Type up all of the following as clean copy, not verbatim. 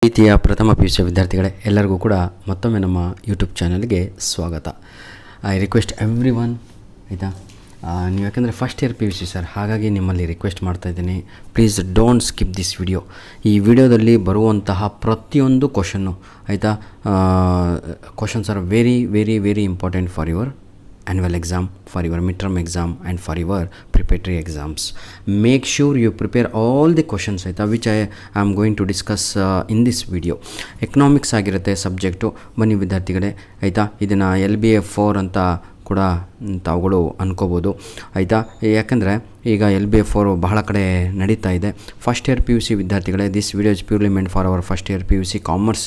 ಪ್ರೀತಿಯ ಪ್ರಥಮ PUC ವಿದ್ಯಾರ್ಥಿಗಳೇ, ಎಲ್ಲರಿಗೂ ಕೂಡ ಮತ್ತೊಮ್ಮೆ ನಮ್ಮ ಯೂಟ್ಯೂಬ್ ಚಾನಲ್ಗೆ ಸ್ವಾಗತ. ಐ ರಿಕ್ವೆಸ್ಟ್ ಎವ್ರಿ ಒನ್, ಆಯಿತಾ, ನೀವು ಯಾಕೆಂದರೆ ಫಸ್ಟ್ ಇಯರ್ PUC ಸರ್, ಹಾಗಾಗಿ ನಿಮ್ಮಲ್ಲಿ ರಿಕ್ವೆಸ್ಟ್ ಮಾಡ್ತಾಯಿದ್ದೀನಿ, please don't skip this video. ಈ ವಿಡಿಯೋದಲ್ಲಿ ಬರುವಂತಹ ಪ್ರತಿಯೊಂದು ಕ್ವಶನ್ನು, ಆಯಿತಾ, questions are very very very important for your annual exam, for your midterm exam and for your preparatory exams. Make sure you prepare all the questions, which I am going to discuss in this video. Economics ಆಗಿರುತ್ತೆ subject. ಬನ್ನಿ ವಿದ್ಯಾರ್ಥಿಗಳೇ, ಆಯಿತಾ, ಇದನ್ನು LBA4 ಅಂತ ಕೂಡ ತಾವುಗಳು ಅನ್ಕೋಬೋದು, ಆಯಿತಾ. ಯಾಕಂದರೆ ಈಗ LBA4 ಬಹಳ ಕಡೆ ನಡೀತಾ ಇದೆ. ಫಸ್ಟ್ ಇಯರ್ PUC ವಿದ್ಯಾರ್ಥಿಗಳೇ, this video is purely meant for our first year PUC commerce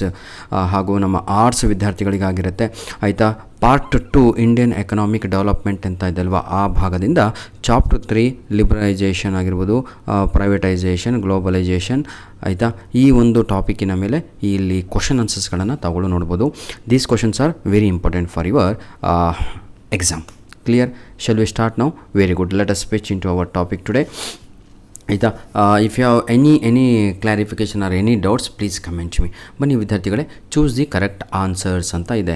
ಹಾಗೂ ನಮ್ಮ ಆರ್ಟ್ಸ್ ವಿದ್ಯಾರ್ಥಿಗಳಿಗಾಗಿರುತ್ತೆ, ಆಯಿತಾ. ಪಾರ್ಟ್ 2 ಇಂಡಿಯನ್ ಎಕನಾಮಿಕ್ ಡೆವಲಪ್ಮೆಂಟ್ ಅಂತ ಇದೆಯಲ್ವ, ಆ ಭಾಗದಿಂದ ಚಾಪ್ಟರ್ 3 ಲಿಬರಲೈಜೇಷನ್ ಆಗಿರ್ಬೋದು, ಪ್ರೈವೇಟೈಸೇಷನ್, ಗ್ಲೋಬಲೈಜೇಷನ್, ಆಯಿತಾ. ಈ ಒಂದು ಟಾಪಿಕ್ಕಿನ ಮೇಲೆ ಇಲ್ಲಿ ಕ್ವಶನ್ ಆನ್ಸರ್ಸ್ಗಳನ್ನು ತಾವುಗಳು ನೋಡ್ಬೋದು. These questions are very important for your exam. Clear? Shall we start now? Very good. Let us switch into our topic today. ಆಯಿತಾ. If you have any clarification or any doubts, please comment me. ಬನ್ನಿ ವಿದ್ಯಾರ್ಥಿಗಳೇ, choose the correct answers ಅಂತ ಇದೆ.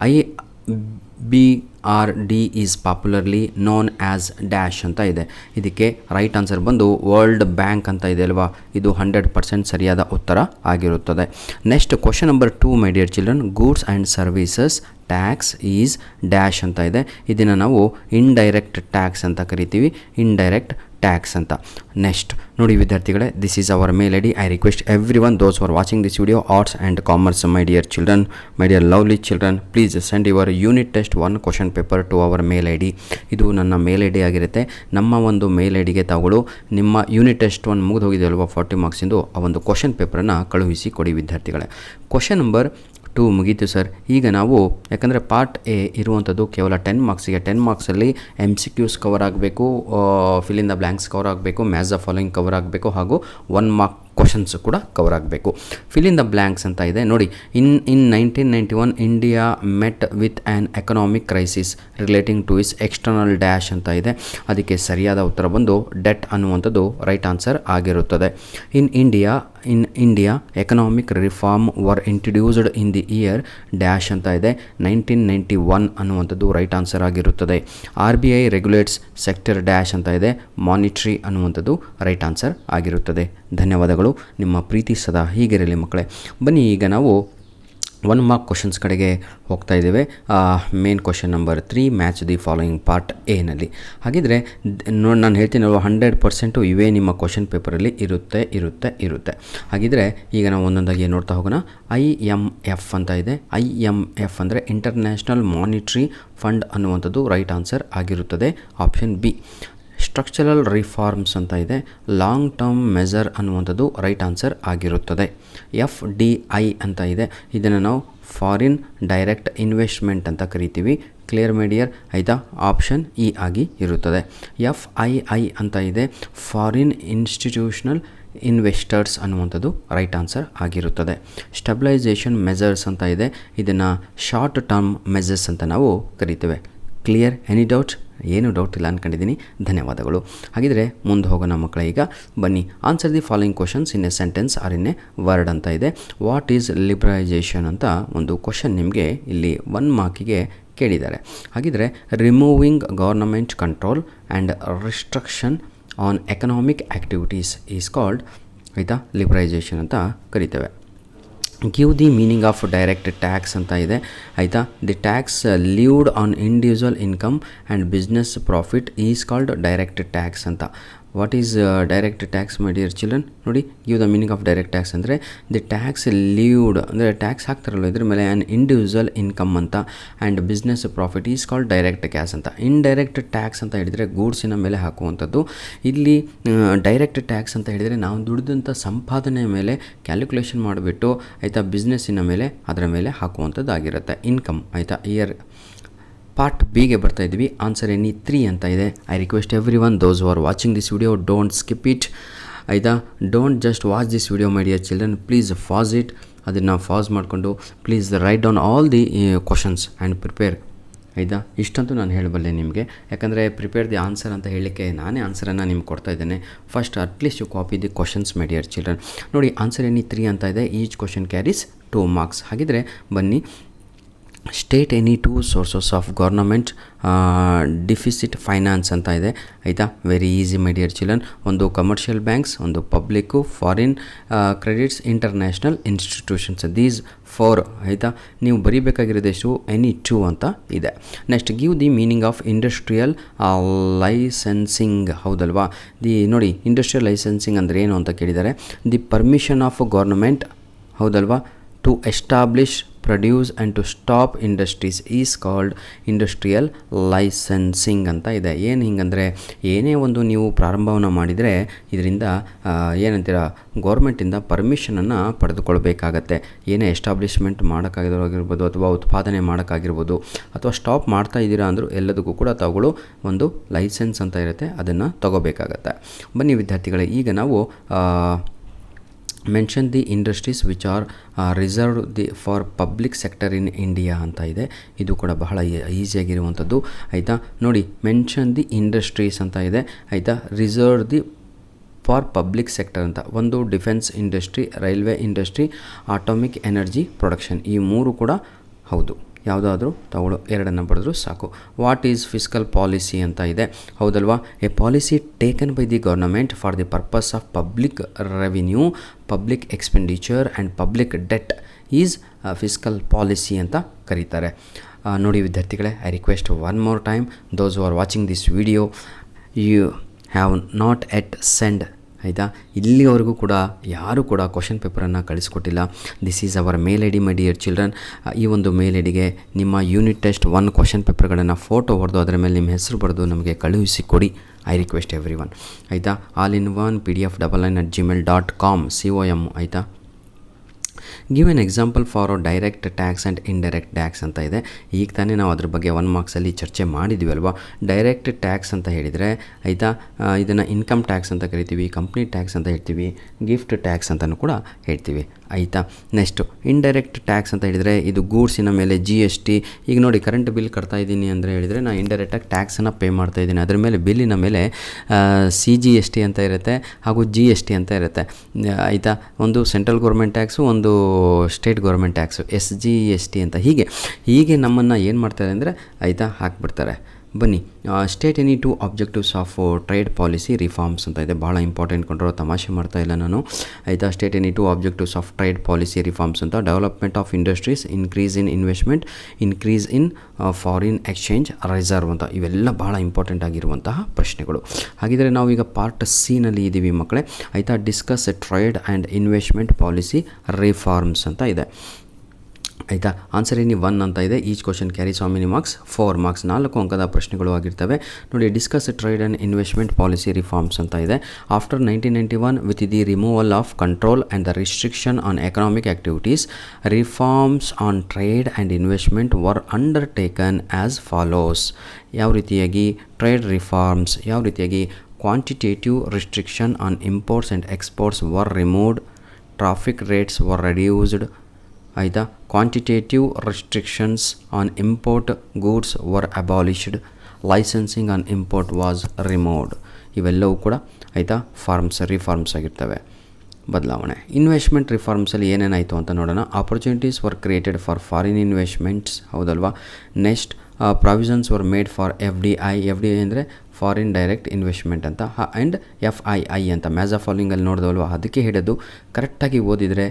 IBRD is popularly known as dash ಅಂತ ಇದೆ. ಇದಕ್ಕೆ right answer ಬಂದು world bank ಅಂತ ಇದೆ ಅಲ್ವಾ, ಇದು 100% ಸರಿಯಾದ ಉತ್ತರ ಆಗಿರುತ್ತದೆ. Next question number 2 my dear children, goods and services tax is dash ಅಂತ ಇದೆ. ಇದನ್ನು ನಾವು ಇಂಡೈರೆಕ್ಟ್ ಟ್ಯಾಕ್ಸ್ ಅಂತ ಕರಿತೀವಿ, ಇಂಡೈರೆಕ್ಟ್ ಟ್ಯಾಕ್ಸ್ ಅಂತ. ನೆಕ್ಸ್ಟ್ ನೋಡಿ ವಿದ್ಯಾರ್ಥಿಗಳೇ, this is our mail I D. I request every one those for watching this video, arts and commerce, my dear children, my dear lovely children, please send your unit test 1 question paper to our mail I D. ಇದು ನನ್ನ ಮೇಲ್ I D ಆಗಿರುತ್ತೆ. ನಮ್ಮ ಒಂದು mail I ಡಿಗೆ ತಾವುಗಳು ನಿಮ್ಮ unit test 1 ಮುಗಿದು ಹೋಗಿದೆ ಅಲ್ವಾ 40 ಮಾರ್ಕ್ಸಿಂದು, ಆ ಒಂದು ಕ್ವಶನ್ ಪೇಪರನ್ನು ಕಳುಹಿಸಿ ಕೊಡಿ ವಿದ್ಯಾರ್ಥಿಗಳೇ. ಕ್ವಶನ್ ನಂಬರ್ 2 ಮುಗೀತು ಸರ್. ಈಗ ನಾವು, ಯಾಕಂದರೆ ಪಾರ್ಟ್ ಎ ಇರುವಂಥದ್ದು ಕೇವಲ 10 ಮಾರ್ಕ್ಸಿಗೆ, 10 ಮಾರ್ಕ್ಸಲ್ಲಿ MCQs ಕವರ್ ಆಗಬೇಕು, fill in the blanks cover ಆಗಬೇಕು, ಮ್ಯಾಚ್ ದ ಫಾಲೋಯಿಂಗ್ ಕವರ್ ಆಗಬೇಕು, ಹಾಗೂ 1 ಮಾರ್ಕ್ ಕ್ವಶನ್ಸ್ ಕೂಡ ಕವರ್ ಆಗಬೇಕು. ಫಿಲ್ ಇನ್ ದ ಬ್ಲ್ಯಾಂಕ್ಸ್ ಅಂತ ಇದೆ ನೋಡಿ. ಇನ್ 1991 India met with an economic crisis relating two is external dash ಅಂತ ಇದೆ. ಅದಕ್ಕೆ ಸರಿಯಾದ ಉತ್ತರ ಬಂದು ಡೆಟ್ ಅನ್ನುವಂಥದ್ದು ರೈಟ್ ಆನ್ಸರ್ ಆಗಿರುತ್ತದೆ. In India economic reform var introduced in the year dash ಅಂತ ಇದೆ. 1991 ಅನ್ನುವಂಥದ್ದು ರೈಟ್ ಆನ್ಸರ್ ಆಗಿರುತ್ತದೆ. RBI ರೆಗ್ಯುಲೇಟ್ಸ್ ಸೆಕ್ಟರ್ ಡ್ಯಾಶ್ ಅಂತ ಇದೆ. ಮಾನಿಟ್ರಿ ಅನ್ನುವಂಥದ್ದು ರೈಟ್ ಆನ್ಸರ್ ಆಗಿರುತ್ತದೆ. ಧನ್ಯವಾದಗಳು. ನಿಮ್ಮ ಪ್ರೀತಿ ಸದಾ ಹೀಗಿರಲಿ ಮಕ್ಕಳೇ. ಬನ್ನಿ ಈಗ ನಾವು 1 ಮಾರ್ಕ್ ಕ್ವಶನ್ಸ್ ಕಡೆಗೆ ಹೋಗ್ತಾ ಇದ್ದೇವೆ. Main question number 3, match the following part ಎನಲ್ಲಿ. ಹಾಗಿದ್ರೆ ನೋಡಿ, ನಾನು ಹೇಳ್ತೀನಲ್ವ 100% ಇವೇ ನಿಮ್ಮ ಕ್ವಶನ್ ಪೇಪರಲ್ಲಿ ಇರುತ್ತೆ. ಹಾಗಿದ್ರೆ ಈಗ ನಾವು ಒಂದೊಂದಾಗಿ ನೋಡ್ತಾ ಹೋಗೋಣ. IMF ಅಂತ ಇದೆ. IMF ಅಂದರೆ ಇಂಟರ್ನ್ಯಾಷನಲ್ ಮಾನಿಟ್ರಿ ಫಂಡ್ ಅನ್ನುವಂಥದ್ದು ರೈಟ್ ಆನ್ಸರ್ ಆಗಿರುತ್ತದೆ, ಆಪ್ಷನ್ ಬಿ. ಸ್ಟ್ರಕ್ಚರಲ್ ರಿಫಾರ್ಮ್ಸ್ ಅಂತ ಇದೆ. ಲಾಂಗ್ ಟರ್ಮ್ ಮೆಜರ್ ಅನ್ನುವಂಥದ್ದು ರೈಟ್ ಆನ್ಸರ್ ಆಗಿರುತ್ತದೆ. FDI ಅಂತ ಇದೆ. ಇದನ್ನು ನಾವು ಫಾರಿನ್ ಡೈರೆಕ್ಟ್ ಇನ್ವೆಸ್ಟ್ಮೆಂಟ್ ಅಂತ ಕರಿತೀವಿ. ಕ್ಲಿಯರ್ ಮೀಡಿಯರ್, ಆಯಿತಾ, ಆಪ್ಷನ್ ಇ ಆಗಿ ಇರುತ್ತದೆ. FII ಅಂತ ಇದೆ. ಫಾರಿನ್ ಇನ್ಸ್ಟಿಟ್ಯೂಷನಲ್ ಇನ್ವೆಸ್ಟರ್ಸ್ ಅನ್ನುವಂಥದ್ದು ರೈಟ್ ಆನ್ಸರ್ ಆಗಿರುತ್ತದೆ. ಸ್ಟೆಬಿಲೈಸೇಷನ್ ಮೆಜರ್ಸ್ ಅಂತ ಇದೆ. ಇದನ್ನು ಶಾರ್ಟ್ ಟರ್ಮ್ ಮೆಜರ್ಸ್ ಅಂತ ನಾವು ಕರಿತೇವೆ. ಕ್ಲಿಯರ್? Any doubt? ಏನು ಡೌಟ್ ಇಲ್ಲ ಅಂದ್ಕೊಂಡಿದ್ದೀನಿ. ಧನ್ಯವಾದಗಳು. ಹಾಗಿದ್ರೆ ಮುಂದೆ ಹೋಗೋಣ ಮಕ್ಕಳ. ಈಗ ಬನ್ನಿ, answer the following questions in a sentence or in a word ಅಂತ ಇದೆ. ವಾಟ್ ಈಸ್ ಲಿಬರಲೈಸೇಷನ್ ಅಂತ ಒಂದು ಕ್ವಶನ್ ನಿಮಗೆ ಇಲ್ಲಿ 1 ಮಾರ್ಕಿಗೆ ಕೇಳಿದ್ದಾರೆ. ಹಾಗಿದ್ರೆ removing government control and restriction on economic activities is called, ಆಯಿತಾ, ಲಿಬರಲೈಸೇಷನ್ ಅಂತ ಕರಿತೇವೆ. Give the meaning of direct tax ಅಂತ ಇದೆ, ಆಯಿತಾ. The tax levied on individual income and business profit is called direct tax ಅಂತ. What is direct tax my dear children? ನೋಡಿ, give the meaning of direct tax ಅಂದರೆ the tax levied ಅಂದರೆ tax ಹಾಕ್ತಾರಲ್ಲ ಇದ್ರ ಮೇಲೆ, ಆ್ಯನ್ ಇಂಡಿವಿಜುವಲ್ ಇನ್ಕಮ್ ಅಂತ, and business profit is called direct cash ಅಂತ. Indirect tax ಅಂತ ಹೇಳಿದರೆ ಗೂಡ್ಸಿನ ಮೇಲೆ ಹಾಕುವಂಥದ್ದು. ಇಲ್ಲಿ ಡೈರೆಕ್ಟ್ ಟ್ಯಾಕ್ಸ್ ಅಂತ ಹೇಳಿದರೆ ನಾವು ದುಡಿದಂಥ ಸಂಪಾದನೆಯ ಮೇಲೆ ಕ್ಯಾಲ್ಕುಲೇಷನ್ ಮಾಡಿಬಿಟ್ಟು, ಆಯಿತಾ, ಬಿಸ್ನೆಸ್ಸಿನ ಮೇಲೆ ಅದರ ಮೇಲೆ ಹಾಕುವಂಥದ್ದು ಆಗಿರುತ್ತೆ ಇನ್ಕಮ್, ಆಯಿತಾ. ಇಯರ್ ಪಾರ್ಟ್ ಬಿಗೆ ಬರ್ತಾ ಇದ್ವಿ. ಆನ್ಸರ್ ಎನಿ 3 ಅಂತ ಇದೆ. I request every one those who are watching this video, don't skip it, ಆಯಿತಾ. Don't just watch this video my dear children, please pause it. ಅದನ್ನು ಫಾಸ್ ಮಾಡಿಕೊಂಡು please write down all the questions and prepare, ಆಯಿತಾ. ಇಷ್ಟಂತೂ ನಾನು ಹೇಳಬಲ್ಲೆ ನಿಮಗೆ, ಯಾಕಂದರೆ prepare the answer ಅಂತ ಹೇಳಲಿಕ್ಕೆ ನಾನೇ ಆನ್ಸರನ್ನು ನಿಮ್ಗೆ ಕೊಡ್ತಾ ಇದ್ದೇನೆ. First at least you copy the questions my dear children. ನೋಡಿ ಆನ್ಸರ್ ಎನಿ 3 ಅಂತ ಇದೆ. Each question carries 2 marks. ಹಾಗಿದ್ರೆ ಬನ್ನಿ, state any 2 sources of government deficit finance ಅಂತ ಇದೆ ಆಯಿತಾ. Very easy my dear children. ಒಂದು ಕಮರ್ಷಿಯಲ್ ಬ್ಯಾಂಕ್ಸ್, ಒಂದು public, foreign credits, international institutions, these 4 ಆಯಿತಾ. ನೀವು ಬರೀಬೇಕಾಗಿರೋದೆಷ್ಟು ಎನಿ 2 ಅಂತ ಇದೆ. Next give the meaning of industrial licensing. ಹೌದಲ್ವಾ. ನೋಡಿ ಇಂಡಸ್ಟ್ರಿಯಲ್ ಲೈಸೆನ್ಸಿಂಗ್ ಅಂದರೆ ಏನು ಅಂತ ಕೇಳಿದ್ದಾರೆ. ದಿ ಪರ್ಮಿಷನ್ ಆಫ್ ಗೌರ್ನಮೆಂಟ್, ಹೌದಲ್ವಾ, to establish, produce and to stop industries is called industrial licensing ಅಂತ ಇದೆ. ಏನು ಹಿಂಗಂದರೆ, ಏನೇ ಒಂದು ನೀವು ಪ್ರಾರಂಭವನ್ನು ಮಾಡಿದರೆ ಇದರಿಂದ ಏನಂತೀರ, ಗೌರ್ಮೆಂಟಿಂದ ಪರ್ಮಿಷನನ್ನು ಪಡೆದುಕೊಳ್ಬೇಕಾಗತ್ತೆ. ಏನೇ ಎಸ್ಟಾಬ್ಲಿಷ್ಮೆಂಟ್ ಮಾಡೋಕ್ಕಾಗಿರೋಗಿರ್ಬೋದು, ಅಥವಾ ಉತ್ಪಾದನೆ ಮಾಡೋಕ್ಕಾಗಿರ್ಬೋದು, ಅಥವಾ ಸ್ಟಾಪ್ ಮಾಡ್ತಾ ಇದ್ದೀರಾ ಅಂದರೂ ಎಲ್ಲದಕ್ಕೂ ಕೂಡ ತಾವುಗಳು ಒಂದು ಲೈಸೆನ್ಸ್ ಅಂತ ಇರುತ್ತೆ, ಅದನ್ನು ತಗೋಬೇಕಾಗತ್ತೆ. ಬನ್ನಿ ವಿದ್ಯಾರ್ಥಿಗಳೇ, ಈಗ ನಾವು mention the industries which are reserve for public sector in India ಅಂತ ಇದೆ. ಇದು ಕೂಡ ಬಹಳ ಈಸಿಯಾಗಿರುವಂಥದ್ದು ಆಯಿತಾ. ನೋಡಿ ಮೆನ್ಷನ್ ದಿ ಇಂಡಸ್ಟ್ರೀಸ್ ಅಂತ ಇದೆ ಆಯಿತಾ. Reserve the for public sector ಅಂತ, ಒಂದು defence industry, railway industry, atomic energy production, ಈ 3 ಕೂಡ ಹೌದು. ಯಾವುದಾದ್ರೂ ತಗೊಳ್ಳೋ 2 ಬರೆದ್ರೂ ಸಾಕು. ವಾಟ್ ಈಸ್ ಫಿಸ್ಕಲ್ ಪಾಲಿಸಿ ಅಂತ ಇದೆ, ಹೌದಲ್ವಾ. A policy taken by the government for the purpose of public revenue, public expenditure and public debt is fiscal policy ಅಂತ ಕರೀತಾರೆ. ನೋಡಿ ವಿದ್ಯಾರ್ಥಿಗಳೇ, I request one more time, those who are watching this video, you have not yet sent ಆಯಿತಾ. ಇಲ್ಲಿವರೆಗೂ ಕೂಡ ಯಾರೂ ಕೂಡ question ಪೇಪರನ್ನು ಕಳಿಸ್ಕೊಟ್ಟಿಲ್ಲ. This is our mail I D my dear children. ಈ ಒಂದು ಮೇಲ್ ಐ ಡಿಗೆ ನಿಮ್ಮ ಯೂನಿಟ್ ಟೆಸ್ಟ್ 1 ಕ್ವಶನ್ ಪೇಪರ್ಗಳನ್ನು ಫೋಟೋ ಹೊಡೆದು ಅದರ ಮೇಲೆ ನಿಮ್ಮ ಹೆಸರು ಬರೆದು ನಮಗೆ ಕಳುಹಿಸಿ ಕೊಡಿ. ಐ ರಿಕ್ವೆಸ್ಟ್ ಎವ್ರಿ ಒನ್ ಆಯಿತಾ. All in one pdf99@gmail.com COM ಆಯಿತಾ. Give an example for direct tax and indirect tax ಅಂತ ಇದೆ. ಈಗ ತಾನೇ ನಾವು ಅದ್ರ ಬಗ್ಗೆ 1 ಮಾರ್ಕ್ಸಲ್ಲಿ ಚರ್ಚೆ ಮಾಡಿದ್ವಿ ಅಲ್ವಾ. ಡೈರೆಕ್ಟ್ ಟ್ಯಾಕ್ಸ್ ಅಂತ ಹೇಳಿದರೆ ಆಯಿತಾ, ಇದನ್ನು ಇನ್ಕಮ್ ಟ್ಯಾಕ್ಸ್ ಅಂತ ಕರಿತೀವಿ, ಕಂಪ್ನಿ ಟ್ಯಾಕ್ಸ್ ಅಂತ ಹೇಳ್ತೀವಿ, ಗಿಫ್ಟ್ ಟ್ಯಾಕ್ಸ್ ಅಂತಲೂ ಕೂಡ ಹೇಳ್ತೀವಿ ಆಯಿತಾ. ನೆಕ್ಸ್ಟು ಇಂಡೈರೆಕ್ಟ್ ಟ್ಯಾಕ್ಸ್ ಅಂತ ಹೇಳಿದರೆ ಇದು ಗೂಡ್ಸಿನ ಮೇಲೆ GST. ಈಗ ನೋಡಿ ಕರೆಂಟ್ ಬಿಲ್ ಕಟ್ತಾ ಇದ್ದೀನಿ ಅಂದರೆ ಹೇಳಿದರೆ ನಾನು ಇಂಡೈರೆಕ್ಟಾಗಿ ಟ್ಯಾಕ್ಸನ್ನು ಪೇ ಮಾಡ್ತಾ ಇದ್ದೀನಿ. ಅದರ ಮೇಲೆ ಬಿಲ್ಲಿನ ಮೇಲೆ CGST ಅಂತ ಇರುತ್ತೆ ಹಾಗೂ GST ಅಂತ ಇರುತ್ತೆ ಆಯಿತಾ. ಒಂದು ಸೆಂಟ್ರಲ್ ಗೌರ್ಮೆಂಟ್ ಟ್ಯಾಕ್ಸು, ಒಂದು ಸ್ಟೇಟ್ ಗೌರ್ಮೆಂಟ್ ಟ್ಯಾಕ್ಸು, SGST ಅಂತ ಹೀಗೆ ನಮ್ಮನ್ನು ಏನು ಮಾಡ್ತಾರೆ ಅಂದರೆ ಆಯಿತಾ ಹಾಕ್ಬಿಡ್ತಾರೆ. ಬನ್ನಿ, state any 2 objectives of trade policy reforms ಅಂತ ಇದೆ. ಭಾಳ ಇಂಪಾರ್ಟೆಂಟ್ ಕೊಂಡ್ರೋ, ತಮಾಷೆ ಮಾಡ್ತಾ ಇಲ್ಲ ನಾನು ಆಯಿತಾ. State any 2 objectives of trade policy reforms ಅಂತ, development of industries, increase in investment, increase in foreign exchange reserve ಅಂತ, ಇವೆಲ್ಲ ಭಾಳ ಇಂಪಾರ್ಟೆಂಟ್ ಆಗಿರುವಂತಹ ಪ್ರಶ್ನೆಗಳು. ಹಾಗಿದ್ರೆ ನಾವೀಗ ಪಾರ್ಟ್ C ಇದ್ದೀವಿ ಮಕ್ಕಳೇ ಆಯಿತಾ. Discuss trade and investment policy reforms ಅಂತ ಇದೆ ಆಯಿತಾ. ಆನ್ಸರ್ ಎನಿ 1 ಅಂತ ಇದೆ. Each question carries how many marks, 4 marks, 4 ಅಂಕದ ಪ್ರಶ್ನೆಗಳು ಆಗಿರ್ತವೆ. ನೋಡಿ discuss trade and investment policy reforms ಅಂತ ಇದೆ. After 1991 with the removal of control and the restriction on economic activities, reforms on trade and investment var undertaken as follows. ಯಾವ ರೀತಿಯಾಗಿ trade reforms, ಯಾವ ರೀತಿಯಾಗಿ quantitative restriction on imports and exports were removed, traffic rates were reduced ಆಯಿತಾ. Quantitative restrictions on import goods were abolished, licensing on import was removed. ಇವೆಲ್ಲವೂ ಕೂಡ ಆಯಿತಾ reforms ಆಗಿರ್ತವೆ. ಬದಲಾವಣೆ ಇನ್ವೆಸ್ಟ್ಮೆಂಟ್ ರಿಫಾರ್ಮ್ಸಲ್ಲಿ ಏನೇನಾಯಿತು ಅಂತ ನೋಡೋಣ. Opportunities were created for foreign investments, ಹೌದಲ್ವಾ. Next provisions were made for FDI ಅಂದರೆ ಫಾರಿನ್ ಡೈರೆಕ್ಟ್ ಇನ್ವೆಸ್ಟ್ಮೆಂಟ್ ಅಂತ, ಆ್ಯಂಡ್ FII ಅಂತ ಮ್ಯಾಜಾ ಫಾಲೋಯಿಂಗಲ್ಲಿ ನೋಡಿದವಲ್ವ, ಅದಕ್ಕೆ ಹಿಡಿದು ಕರೆಕ್ಟಾಗಿ ಓದಿದರೆ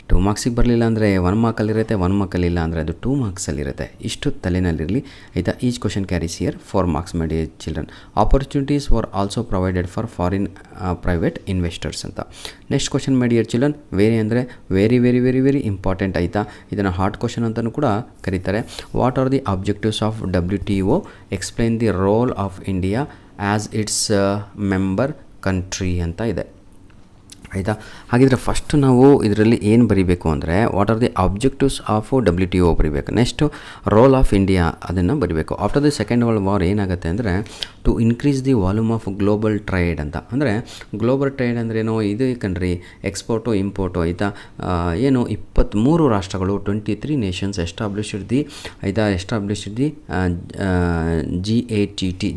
2 ಮಾರ್ಕ್ಸಿಗೆ ಬರಲಿಲ್ಲ ಅಂದರೆ 1 ಮಾರ್ಕಲ್ಲಿರುತ್ತೆ, 1 ಮಾರ್ಕಲ್ಲಿಲ್ಲ ಅಂದರೆ ಅದು 2 ಮಾರ್ಕ್ಸಲ್ಲಿರುತ್ತೆ. ಇಷ್ಟು ತಲೆನಲ್ಲಿರಲಿ ಆಯಿತಾ. Each question carries here 4 marks my dear children. Opportunities were also provided for foreign private investors ಅಂತ. Next question my dear children, very ಅಂದರೆ very very very very important ಆಯಿತಾ. ಇದನ್ನು ಹಾರ್ಡ್ ಕ್ವಶನ್ ಅಂತಲೂ ಕೂಡ ಕರೀತಾರೆ. What are the objectives of WTO, explain the role of India as its member country ಅಂತ ಇದೆ ಆಯಿತಾ. ಹಾಗಿದ್ರೆ ಫಸ್ಟ್ ನಾವು ಇದರಲ್ಲಿ ಏನು ಬರೀಬೇಕು ಅಂದರೆ what are the objectives of WTO ಬರೀಬೇಕು. ನೆಕ್ಸ್ಟು ರೋಲ್ ಆಫ್ ಇಂಡಿಯಾ ಅದನ್ನು ಬರೀಬೇಕು. After the second world war ಏನಾಗುತ್ತೆ ಅಂದರೆ to increase the volume of global trade ಅಂತ. ಅಂದರೆ ಗ್ಲೋಬಲ್ ಟ್ರೇಡ್ ಅಂದ್ರೇನು, ಇದು ಕಣ್ರಿ ಎಕ್ಸ್ಪೋರ್ಟು ಇಂಪೋರ್ಟು ಆಯಿತಾ. ಏನು 23 ರಾಷ್ಟ್ರಗಳು 23 ನೇಷನ್ಸ್ ಎಸ್ಟಾಬ್ಲಿಷ್ಡ್ ದಿ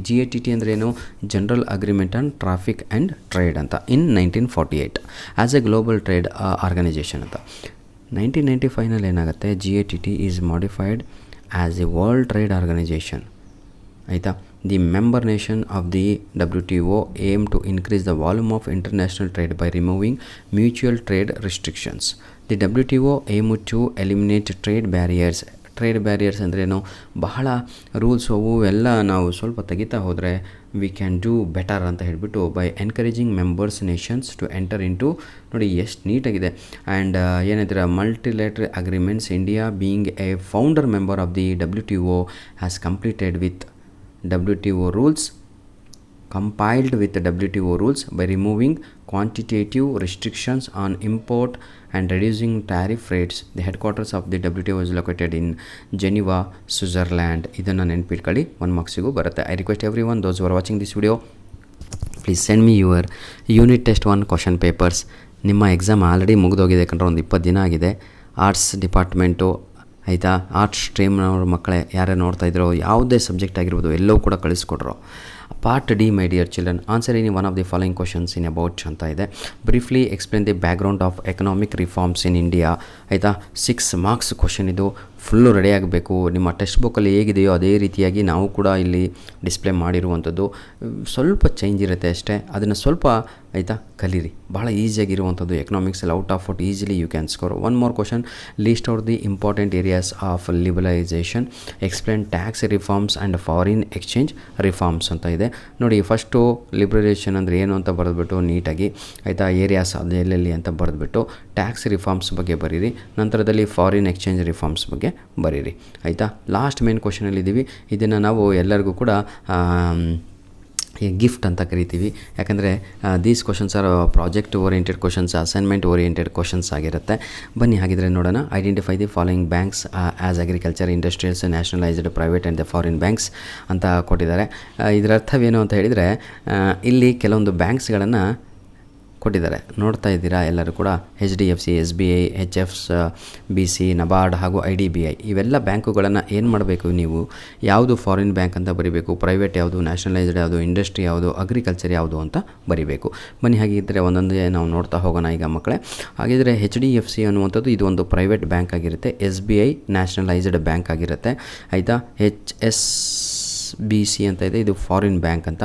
GATT ಅಂದ್ರೇನು, general agreement on traffic and trade ಅಂತ in 1948 as a global trade organisation ಅಂತ. 1995ನಲ್ಲಿ ಏನಾಗುತ್ತೆ, GATT is modified as a world trade organisation ಆಯಿತಾ. The member nation of the WTO aim to increase the volume of international trade by removing mutual trade restrictions. The WTO aim to eliminate trade barriers. Trade barriers ಅಂದ್ರೇನು, ಬಹಳ rules ಅವು ಎಲ್ಲ ನಾವು ಸ್ವಲ್ಪ ತೆಗಿತಾ ಹೋದರೆ we can do better ಅಂತ ಹೇಳಿಬಿಟ್ಟು by encouraging members nations to enter into, ನೋಡಿ ಎಷ್ಟು ನೀಟಾಗಿದೆ. ಆ್ಯಂಡ್ ಏನಿದ್ರೆ multilateral agreements. India being a founder member of the WTO has completed with WTO rules, compiled with the WTO rules by removing quantitative restrictions on import and reducing tariff rates. The headquarters of the WTO is located in Geneva, Switzerland. ಇದನ್ನು ನೆನಪಿಟ್ಕೊಳ್ಳಿ, 1 ಮಾರ್ಕ್ಸಿಗೂ ಬರುತ್ತೆ. I request everyone, those who are watching this video, please send me your unit test 1 question papers. ನಿಮ್ಮ exam already ಮುಗಿದೋಗಿದೆ ಕಣ್ರೆ, ಒಂದು 20 ದಿನ ಆಗಿದೆ. Arts department ಆಯಿತಾ, arts ಸ್ಟ್ರೀಮ್ನವ್ರ ಮಕ್ಕಳೇ ಯಾರೇ ನೋಡ್ತಾ ಇದ್ರೋ, ಯಾವುದೇ ಸಬ್ಜೆಕ್ಟ್ ಆಗಿರ್ಬೋದು ಎಲ್ಲವೂ ಕೂಡ ಕಳಿಸ್ಕೊಡ್ರು. Part D, my dear children, answer in one of the following questions in about ಅಂತ ಇದೆ. Briefly explain the background of economic reforms in India ಆಯಿತಾ. 6 ಮಾರ್ಕ್ಸ್ ಕ್ವಶನ್ ಇದು, ಫುಲ್ಲು ರೆಡಿ ಆಗಬೇಕು. ನಿಮ್ಮ ಟೆಕ್ಸ್ಟ್ ಬುಕ್ಕಲ್ಲಿ ಹೇಗಿದೆಯೋ ಅದೇ ರೀತಿಯಾಗಿ ನಾವು ಕೂಡ ಇಲ್ಲಿ ಡಿಸ್ಪ್ಲೇ ಮಾಡಿರುವಂಥದ್ದು. ಸ್ವಲ್ಪ ಚೇಂಜ್ ಇರುತ್ತೆ ಅಷ್ಟೇ, ಅದನ್ನು ಸ್ವಲ್ಪ ಆಯಿತಾ ಕಲೀರಿ. ಭಾಳ ಈಸಿಯಾಗಿರುವಂಥದ್ದು ಎಕನಾಮಿಕ್ಸಲ್ಲಿ, out of out easily you can score. 1 more question, list out the important areas of liberalisation, explain tax reforms and foreign exchange reforms ಅಂತ ಇದೆ. ನೋಡಿ, ಫಸ್ಟು ಲಿಬರಲೈಸೇಷನ್ ಅಂದರೆ ಏನು ಅಂತ ಬರೆದ್ಬಿಟ್ಟು ನೀಟಾಗಿ ಆಯಿತಾ, ಏರಿಯಾಸ್ ಅದು ಎಲ್ಲೆಲ್ಲಿ ಅಂತ ಬರೆದ್ಬಿಟ್ಟು ಟ್ಯಾಕ್ಸ್ ರಿಫಾರ್ಮ್ಸ್ ಬಗ್ಗೆ ಬರೀರಿ. ನಂತರದಲ್ಲಿ ಫಾರಿನ್ ಎಕ್ಸ್ಚೇಂಜ್ ರಿಫಾರ್ಮ್ಸ್ ಬಗ್ಗೆ ಬರೀರಿ ಆಯಿತಾ. ಲಾಸ್ಟ್ ಮೇನ್ ಕ್ವಶನಲ್ಲಿದ್ದೀವಿ. ಇದನ್ನು ನಾವು ಎಲ್ಲರಿಗೂ ಕೂಡ ಗಿಫ್ಟ್ ಅಂತ ಕರಿತೀವಿ. ಯಾಕಂದರೆ these questions are project oriented questions, assignment oriented questions ಆಗಿರುತ್ತೆ. ಬನ್ನಿ ಹಾಗಿದ್ರೆ ನೋಡೋಣ. Identify the following banks as agriculture, industrials, nationalised, private and the foreign banks ಅಂತ ಕೊಟ್ಟಿದ್ದಾರೆ. ಇದರ ಅರ್ಥವೇನು ಅಂತ ಹೇಳಿದರೆ, ಇಲ್ಲಿ ಕೆಲವೊಂದು ಬ್ಯಾಂಕ್ಸ್ಗಳನ್ನು ಕೊಟ್ಟಿದ್ದಾರೆ, ನೋಡ್ತಾ ಇದ್ದೀರಾ ಎಲ್ಲರೂ ಕೂಡ. HDFC, SBI, HFBC, NABARD ಹಾಗೂ IDBI ಇವೆಲ್ಲ ಬ್ಯಾಂಕುಗಳನ್ನು ಏನು ಮಾಡಬೇಕು, ನೀವು ಯಾವುದು ಫಾರಿನ್ ಬ್ಯಾಂಕ್ ಅಂತ ಬರೀಬೇಕು, ಪ್ರೈವೇಟ್ ಯಾವುದು, ನ್ಯಾಷನಲೈಸ್ಡ್ ಯಾವುದು, ಇಂಡಸ್ಟ್ರಿ ಯಾವುದು, ಅಗ್ರಿಕಲ್ಚರ್ ಯಾವುದು ಅಂತ ಬರೀಬೇಕು. ಬನ್ನಿ ಹಾಗಿದ್ದರೆ ಒಂದೊಂದೇ ನಾವು ನೋಡ್ತಾ ಹೋಗೋಣ ಈಗ ಮಕ್ಕಳೇ. ಹಾಗಿದ್ರೆ HDFC ಅನ್ನುವಂಥದ್ದು ಇದು ಒಂದು ಪ್ರೈವೇಟ್ ಬ್ಯಾಂಕ್ ಆಗಿರುತ್ತೆ. SBI ನ್ಯಾಷನಲೈಸ್ಡ್ ಬ್ಯಾಂಕ್ ಆಗಿರುತ್ತೆ ಆಯಿತಾ. HSBC ಅಂತ ಇದೆ, ಇದು ಫಾರಿನ್ ಬ್ಯಾಂಕ್ ಅಂತ.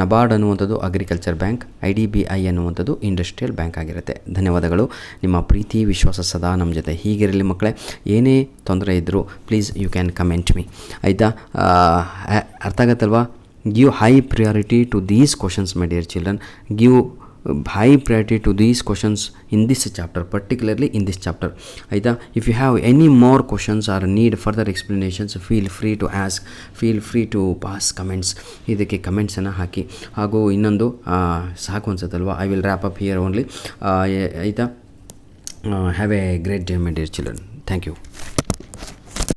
ನಬಾರ್ಡ್ ಅನ್ನುವಂಥದ್ದು ಅಗ್ರಿಕಲ್ಚರ್ ಬ್ಯಾಂಕ್, IDBI ಅನ್ನುವಂಥದ್ದು ಇಂಡಸ್ಟ್ರಿಯಲ್ ಬ್ಯಾಂಕ್ ಆಗಿರುತ್ತೆ. ಧನ್ಯವಾದಗಳು. ನಿಮ್ಮ ಪ್ರೀತಿ ವಿಶ್ವಾಸ ಸದಾ ನಮ್ಮ ಜೊತೆ ಹೀಗಿರಲಿ ಮಕ್ಕಳೇ. ಏನೇ ತೊಂದರೆ ಇದ್ದರೂ please you can comment me ಆಯಿತಾ. ಅರ್ಥ ಆಗತ್ತಲ್ವಾ? Give high priority to these questions my dear children. ಗಿವ್ high priority to these questions in this chapter, particularly in this chapter aita. If you have any more questions or need further explanations, feel free to ask, feel free to pass comments. ಇದಕ್ಕೆ comments ಅನ್ನು ಹಾಕಿ. ಹಾಗೂ ಇನ್ನೊಂದು ಸಾಕು ಅನ್ಸುತ್ತಲ್ವಾ, I will wrap up here only ಆಯಿತಾ. Have a great day my dear children. Thank you.